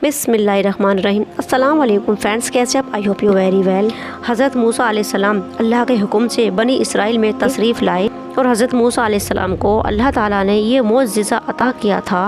बिस्मिल्लाहिर्रहमानिर्रहीम। अस्सलाम वालेकुम फ्रेंड्स, कैसे आप? I hope you very well. हज़रत मूसा अलैहिस्सलाम अल्लाह के हुक्म से बनी इसराइल में तशरीफ़ लाए और हज़रत मूसा अलैहिस्सलाम को अल्लाह ताला ने ये मोअज़्ज़िज़ा अता किया था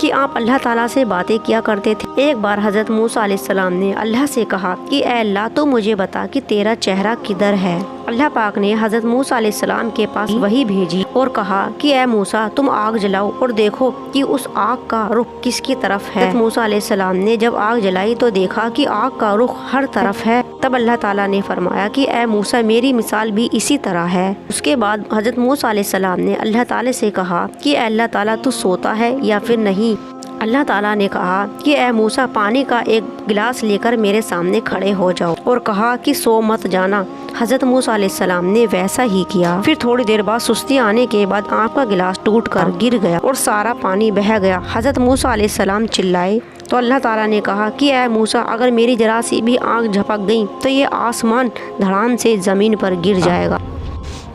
कि आप अल्लाह ताला से बातें किया करते थे। एक बार हज़रत मूसा अलैहिस्सलाम ने अल्लाह से कहा कि ऐ अल्लाह, तो मुझे बता कि तेरा चेहरा किधर है। अल्लाह पाक ने हज़रत मूसा अलैहिस्सलाम के पास वही भेजी और कहा कि ऐ मूसा, तुम आग जलाओ और देखो कि उस आग का रुख किसकी तरफ है। हज़रत मूसा अलैहिस्सलाम ने जब आग जलाई तो देखा कि आग का रुख हर तरफ है। तब अल्लाह ताला ने फरमाया कि ऐ मूसा, मेरी मिसाल भी इसी तरह है। उसके बाद हज़रत मूसा अलैहिस्सलाम ने अल्लाह ताला से कहा कि ऐ अल्लाह ताला, तू सोता है या फिर नहीं। अल्लाह ताला ने कहा कि ऐ मूसा, पानी का एक गिलास लेकर मेरे सामने खड़े हो जाओ और कहा कि सो मत जाना। हज़रत मूसा अलैहिस्सलाम ने वैसा ही किया। फिर थोड़ी देर बाद सुस्ती आने के बाद आग का गिलास टूट कर गिर गया और सारा पानी बह गया। हज़रत मूसा अलैहिस्सलाम चिल्लाए तो अल्लाह ताला ने कहा कि ऐ मूसा, अगर मेरी जरा सी भी आग झपक गई तो ये आसमान धड़ाम से ज़मीन पर गिर जाएगा,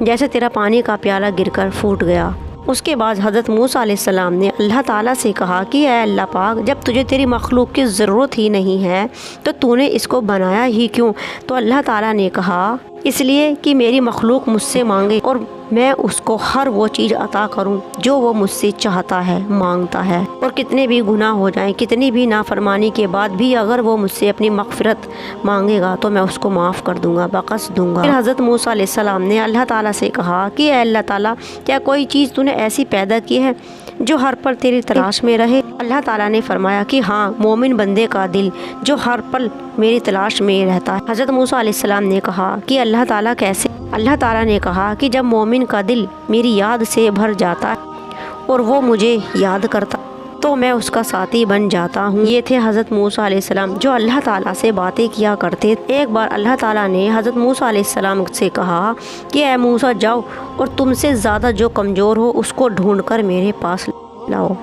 जैसे तेरा पानी का प्याला गिरकर फूट गया। उसके बाद हज़रत मूसा अलैहिस्सलाम ने अल्लाह ताला से कहा कि ऐ अल्लाह पाक, जब तुझे तेरी मखलूक की ज़रूरत ही नहीं है तो तूने इसको बनाया ही क्यों? तो अल्लाह ताला ने कहा, इसलिए कि मेरी मखलूक मुझसे मांगे और मैं उसको हर वो चीज़ अता करूं जो वो मुझसे चाहता है, मांगता है। और कितने भी गुनाह हो जाएं, कितनी भी नाफरमानी के बाद भी अगर वो मुझसे अपनी मग़फ़िरत मांगेगा तो मैं उसको माफ़ कर दूंगा, बख्श दूंगा। फिर हज़रत मूसा अलैहिस्सलाम ने अल्लाह ताला से कहा कि ऐ अल्लाह ताला, क्या कोई चीज़ तूने ऐसी पैदा की है जो हर पल तेरी तलाश में रहे? अल्लाह ताला ने फरमाया कि हाँ, मोमिन बंदे का दिल जो हर पल मेरी तलाश में रहता है। हज़रत मूसा अलैहिस्सलाम ने कहा कि अल्लाह ताला कैसे? अल्लाह ताला ने कहा कि जब मोमिन का दिल मेरी याद से भर जाता है और वो मुझे याद करता तो मैं उसका साथी बन जाता हूँ। ये थे हज़रत मूसा अलैहिस्सलाम जो अल्लाह ताला से बातें किया करते। एक बार अल्लाह ताला ने हज़रत मूसा अलैहिस्सलाम से कहा कि ऐ मूसा, जाओ और तुमसे ज़्यादा जो कमज़ोर हो उसको ढूंढ कर मेरे पास लाओ।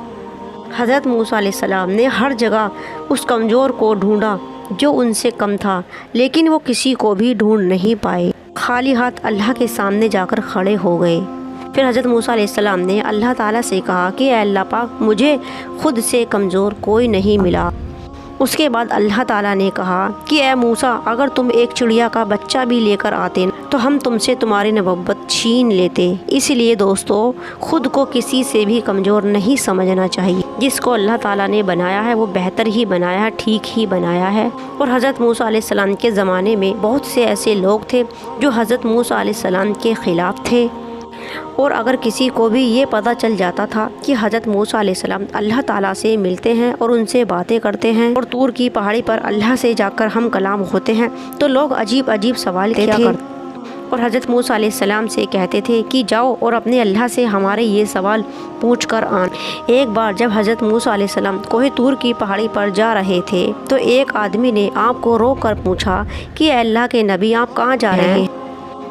हज़रत मूसा अलैहिस्सलाम ने हर जगह उस कमज़ोर को ढूंढा जो उनसे कम था, लेकिन वो किसी को भी ढूंढ नहीं पाए। खाली हाथ अल्लाह के सामने जाकर खड़े हो गए। फिर हज़रत मूसा अलैहिस्सलाम ने अल्लाह ताला से कहा कि ऐ अल्लाह पाक, मुझे खुद से कमज़ोर कोई नहीं मिला। उसके बाद अल्लाह ताला ने कहा कि ऐ मूसा, अगर तुम एक चिड़िया का बच्चा भी लेकर आते तो हम तुमसे तुम्हारी नबुव्वत छीन लेते। इसलिए दोस्तों, खुद को किसी से भी कमज़ोर नहीं समझना चाहिए। जिसको अल्लाह ताला ने बनाया है वो बेहतर ही बनाया है, ठीक ही बनाया है। और हज़रत मूसा अलैहिस्सलाम के ज़माने में बहुत से ऐसे लोग थे जो हज़रत मूसा अलैहिस्सलाम के ख़िलाफ़ थे। और अगर किसी को भी ये पता चल जाता था कि हज़रत मूसा अलैहिस्सलाम अल्लाह ताला से मिलते हैं और उनसे बातें करते हैं और तूर की पहाड़ी पर अल्लाह से जाकर हम कलाम होते हैं, तो लोग अजीब अजीब सवाल किया करते और हज़रत मूसा अलैहिस्सलाम से कहते थे कि जाओ और अपने अल्लाह से हमारे ये सवाल पूछ कर आन। एक बार जब हज़रत मूसा अलैहिस्सलाम कोहे तूर की पहाड़ी पर जा रहे थे तो एक आदमी ने आपको रोक कर पूछा कि अल्लाह के नबी, आप कहाँ जा रहे हैं?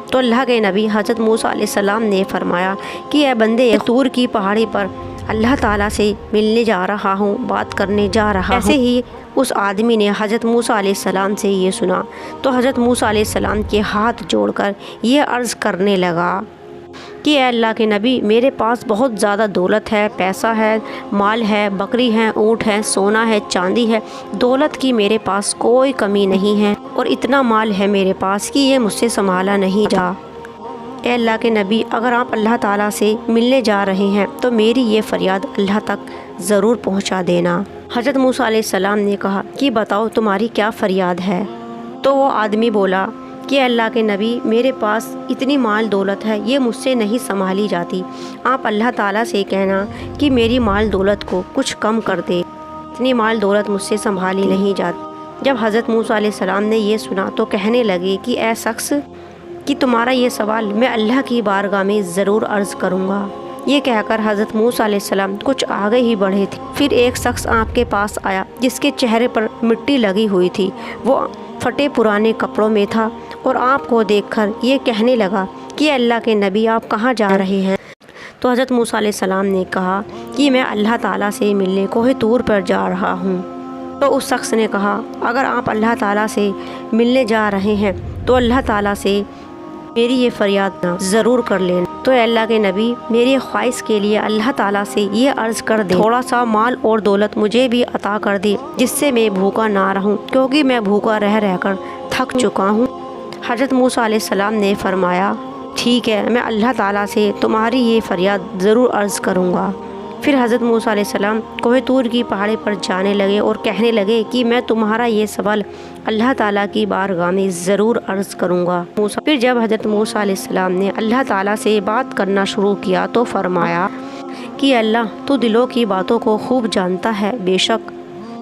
तो अल्लाह के नबी हज़रत मूसा अलैहिस्सलाम ने फरमाया कि ऐ बंदे, तूर की पहाड़ी पर अल्लाह ताला से मिलने जा रहा हूँ, बात करने जा रहा हूँ। ऐसे ही उस आदमी ने हज़रत मूसा अलैहिस्सलाम से ये सुना तो हज़रत मूसा अलैहिस्सलाम के हाथ जोड़कर ये अर्ज़ करने लगा कि ऐ अल्लाह के नबी, मेरे पास बहुत ज़्यादा दौलत है, पैसा है, माल है, बकरी है, ऊँट है, सोना है, चांदी है। दौलत की मेरे पास कोई कमी नहीं है और इतना माल है मेरे पास कि ये मुझसे संभाला नहीं जा। ऐ अल्लाह के नबी, अगर आप अल्लाह ताला से मिलने जा रहे हैं तो मेरी ये फ़रियाद अल्लाह तक ज़रूर पहुंचा देना। हज़रत मूसा अलैहिस्सलाम ने कहा कि बताओ तुम्हारी क्या फ़रियाद है? तो वो आदमी बोला कि अल्लाह के नबी, मेरे पास इतनी माल दौलत है, ये मुझसे नहीं संभाली जाती। आप अल्लाह ताला से कहना कि मेरी माल दौलत को कुछ कम कर दे, इतनी माल दौलत मुझसे संभाली नहीं जाती। जब हज़रत मूसा अलैहिस्सलाम ने ये सुना तो कहने लगे कि ऐ शख्स, कि तुम्हारा ये सवाल मैं अल्लाह की बारगाह में ज़रूर अर्ज़ करूँगा। ये कहकर हज़रत मूसा अलैहिस्सलाम कुछ आगे ही बढ़े थे। फिर एक शख्स आपके पास आया जिसके चेहरे पर मिट्टी लगी हुई थी। वो फटे पुराने कपड़ों में था और आपको देखकर ये कहने लगा कि अल्लाह के नबी, आप कहाँ जा रहे हैं? तो हज़रत मूसा अलैहिस्सलाम ने कहा कि मैं अल्लाह ताला से मिलने कोहे तूर पर जा रहा हूँ। तो उस शख्स ने कहा, अगर आप अल्लाह ताला से मिलने जा रहे हैं तो अल्लाह ताला से मेरी ये फ़रियाद ज़रूर कर लेना। تو اے اللہ کے نبی میری خواہش کے لیے اللہ تعالیٰ سے یہ عرض کر دے تھوڑا سا مال اور دولت مجھے بھی عطا کر دے جس سے میں بھوکا نہ رہوں، کیونکہ میں بھوکا رہ کر تھک چکا ہوں۔ حضرت موسیٰ علیہ السلام نے فرمایا ٹھیک ہے، میں اللہ تعالیٰ سے تمہاری یہ فریاد ضرور عرض کروں گا۔ پھر حضرت موسیٰ علیہ السلام کوہ طور کی پہاڑی پر جانے لگے اور کہنے لگے کہ میں تمہارا یہ سوال اللہ تعالیٰ کی بارگاہ میں ضرور عرض کروں گا۔ پھر جب حضرت موسیٰ علیہ السلام نے اللہ تعالیٰ سے بات کرنا شروع کیا تو فرمایا کہ اللہ تو دلوں کی باتوں کو خوب جانتا ہے بے شک،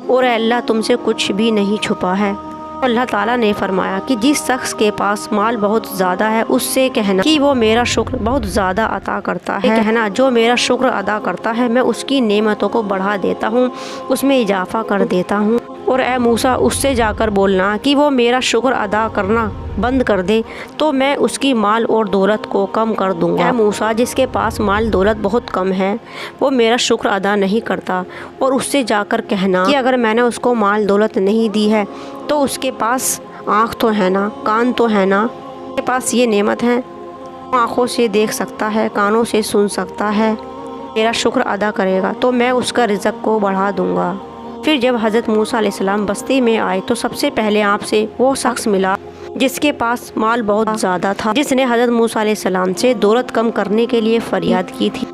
اور اے اللہ تم سے کچھ بھی نہیں چھپا ہے۔ اللہ تعالیٰ نے فرمایا کہ جس شخص کے پاس مال بہت زیادہ ہے اس سے کہنا کہ وہ میرا شکر بہت زیادہ عطا کرتا ہے، کہنا جو میرا شکر ادا کرتا ہے میں اس کی نعمتوں کو بڑھا دیتا ہوں، اس میں اضافہ کر دیتا ہوں۔ اور اے موسیٰ اس سے جا کر بولنا کہ وہ میرا شکر ادا کرنا بند کر دے تو میں اس کی مال اور دولت کو کم کر دوں گا۔ اے موسیٰ جس کے پاس مال دولت بہت کم ہے وہ میرا شکر ادا نہیں کرتا، اور اس سے جا کر کہنا کہ اگر میں نے اس کو مال دولت نہیں دی ہے تو اس کے پاس آنکھ تو ہے نا، کان تو ہے نا، اس کے پاس یہ نعمت ہے، آنکھوں سے دیکھ سکتا ہے، کانوں سے سن سکتا ہے، میرا شکر ادا کرے گا تو میں اس کا رزق کو بڑھا دوں گا۔ پھر جب حضرت موسیٰ علیہ السلام بستی میں آئے تو سب سے پہلے آپ سے وہ شخص ملا جس کے پاس مال بہت زیادہ تھا، جس نے حضرت موسیٰ علیہ السلام سے دولت کم کرنے کے لیے فریاد کی تھی۔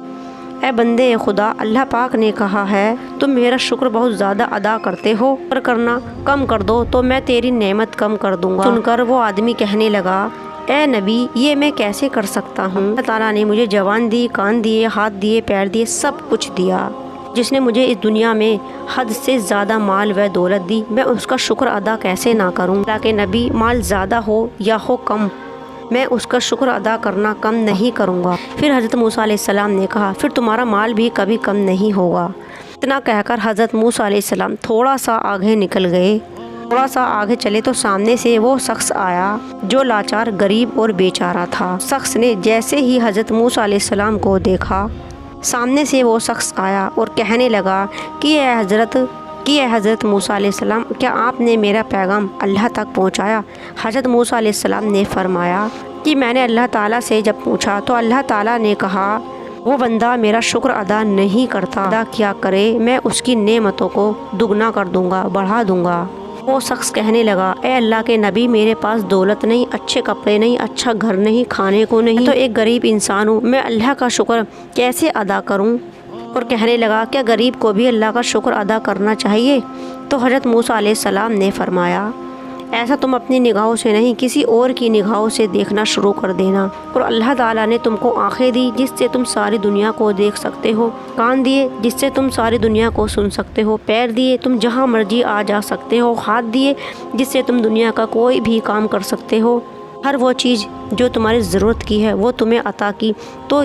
اے بندے خدا، اللہ پاک نے کہا ہے تم میرا شکر بہت زیادہ ادا کرتے ہو، پر کرنا کم کر دو تو میں تیری نعمت کم کر دوں گا۔ سن کر وہ آدمی کہنے لگا اے نبی یہ میں کیسے کر سکتا ہوں؟ اللہ تعالیٰ نے مجھے زبان دی، کان دیے، ہاتھ دیے، پیر دیے، سب کچھ دیا۔ جس نے مجھے اس دنیا میں حد سے زیادہ مال و دولت دی، میں اس کا شکر ادا کیسے نہ کروں؟ اللہ کے نبی مال زیادہ ہو یا ہو کم میں اس کا شکر ادا کرنا کم نہیں کروں گا۔ پھر حضرت موسیٰ علیہ السلام نے کہا پھر تمہارا مال بھی کبھی کم نہیں ہوگا۔ اتنا کہہ کر حضرت موسیٰ علیہ السلام تھوڑا سا آگے نکل گئے۔ تھوڑا سا آگے چلے تو سامنے سے وہ شخص آیا جو لاچار، غریب اور بیچارہ تھا۔ شخص نے جیسے ہی حضرت موسیٰ علیہ السلام کو دیکھا سامنے سے وہ شخص آیا اور کہنے لگا کہ اے حضرت موسیٰ علیہ السلام کیا آپ نے میرا پیغام اللہ تک پہنچایا؟ حضرت موسیٰ علیہ السلام نے فرمایا کہ میں نے اللہ تعالیٰ سے جب پوچھا تو اللہ تعالیٰ نے کہا وہ بندہ میرا شکر ادا نہیں کرتا، ادا کیا کرے میں اس کی نعمتوں کو دگنا کر دوں گا، بڑھا دوں گا۔ وہ شخص کہنے لگا اے اللہ کے نبی میرے پاس دولت نہیں، اچھے کپڑے نہیں، اچھا گھر نہیں، کھانے کو نہیں، تو ایک غریب انسان ہوں، میں اللہ کا شکر کیسے ادا کروں؟ اور کہنے لگا کیا غریب کو بھی اللہ کا شکر ادا کرنا چاہیے؟ تو حضرت موسیٰ علیہ السلام نے فرمایا ایسا تم اپنی نگاہوں سے نہیں کسی اور کی نگاہوں سے دیکھنا شروع کر دینا، اور اللہ تعالیٰ نے تم کو آنکھیں دی جس سے تم ساری دنیا کو دیکھ سکتے ہو، کان دیے جس سے تم ساری دنیا کو سن سکتے ہو، پیر دیے تم جہاں مرضی آ جا سکتے ہو، ہاتھ دیے جس سے تم دنیا کا کوئی بھی کام کر سکتے ہو، ہر وہ چیز جو تمہاری ضرورت کی ہے وہ تمہیں عطا کی، تو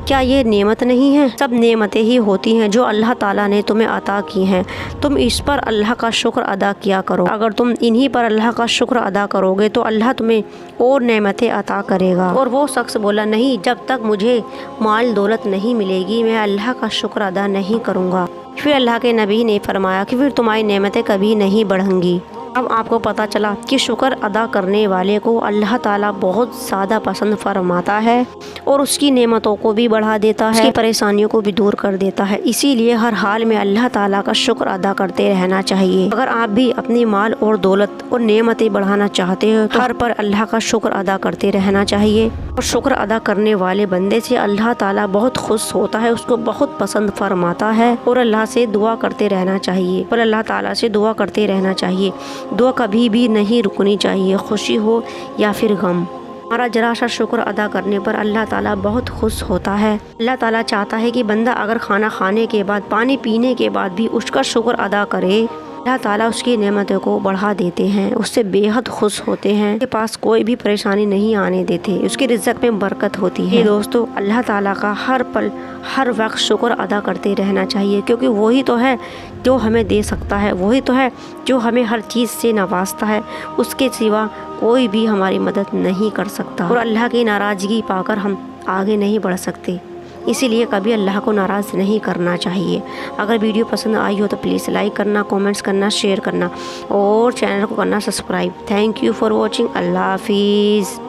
کیا یہ نعمت نہیں ہے؟ سب نعمتیں ہی ہوتی ہیں جو اللہ تعالیٰ نے تمہیں عطا کی ہیں، تم اس پر اللہ کا شکر ادا کیا کرو۔ اگر تم انہی پر اللہ کا شکر ادا کرو گے تو اللہ تمہیں اور نعمتیں عطا کرے گا۔ اور وہ شخص بولا نہیں، جب تک مجھے مال دولت نہیں ملے گی میں اللہ کا شکر ادا نہیں کروں گا۔ پھر اللہ کے نبی نے فرمایا کہ پھر تمہاری نعمتیں کبھی نہیں بڑھیں گی۔ اب آپ کو پتہ چلا کہ شکر ادا کرنے والے کو اللہ تعالیٰ بہت زیادہ پسند فرماتا ہے اور اس کی نعمتوں کو بھی بڑھا دیتا ہے، اس کی پریشانیوں کو بھی دور کر دیتا ہے۔ اسی لیے ہر حال میں اللہ تعالیٰ کا شکر ادا کرتے رہنا چاہیے۔ اگر آپ بھی اپنی مال اور دولت اور نعمتیں بڑھانا چاہتے ہو تو ہر پر اللہ کا شکر ادا کرتے رہنا چاہیے، اور شکر ادا کرنے والے بندے سے اللہ تعالیٰ بہت خوش ہوتا ہے، اس کو بہت پسند فرماتا ہے، اور اللہ سے دعا کرتے رہنا چاہیے، اور اللہ تعالیٰ سے دعا کرتے رہنا چاہیے۔ دعا کبھی بھی نہیں رکنی چاہیے، خوشی ہو یا پھر غم۔ ہمارا ذرا سا شکر ادا کرنے پر اللہ تعالیٰ بہت خوش ہوتا ہے۔ اللہ تعالیٰ چاہتا ہے کہ بندہ اگر کھانا کھانے کے بعد، پانی پینے کے بعد بھی اس کا شکر ادا کرے، اللہ تعالیٰ اس کی نعمتوں کو بڑھا دیتے ہیں، اس سے بے حد خوش ہوتے ہیں، اس کے پاس کوئی بھی پریشانی نہیں آنے دیتے، اس کے رزق میں برکت ہوتی ہے۔ دوستو اللہ تعالیٰ کا ہر پل ہر وقت شکر ادا کرتے رہنا چاہیے، کیونکہ وہی تو ہے جو ہمیں دے سکتا ہے، وہی تو ہے جو ہمیں ہر چیز سے نوازتا ہے، اس کے سوا کوئی بھی ہماری مدد نہیں کر سکتا، اور اللہ کی ناراضگی پا کر ہم آگے نہیں بڑھ سکتے، اسی لیے کبھی اللہ کو ناراض نہیں کرنا چاہیے۔ اگر ویڈیو پسند آئی ہو تو پلیز لائک کرنا، کامنٹس کرنا، شیئر کرنا، اور چینل کو کرنا subscribe. Thank you for watching. Allah حافظ۔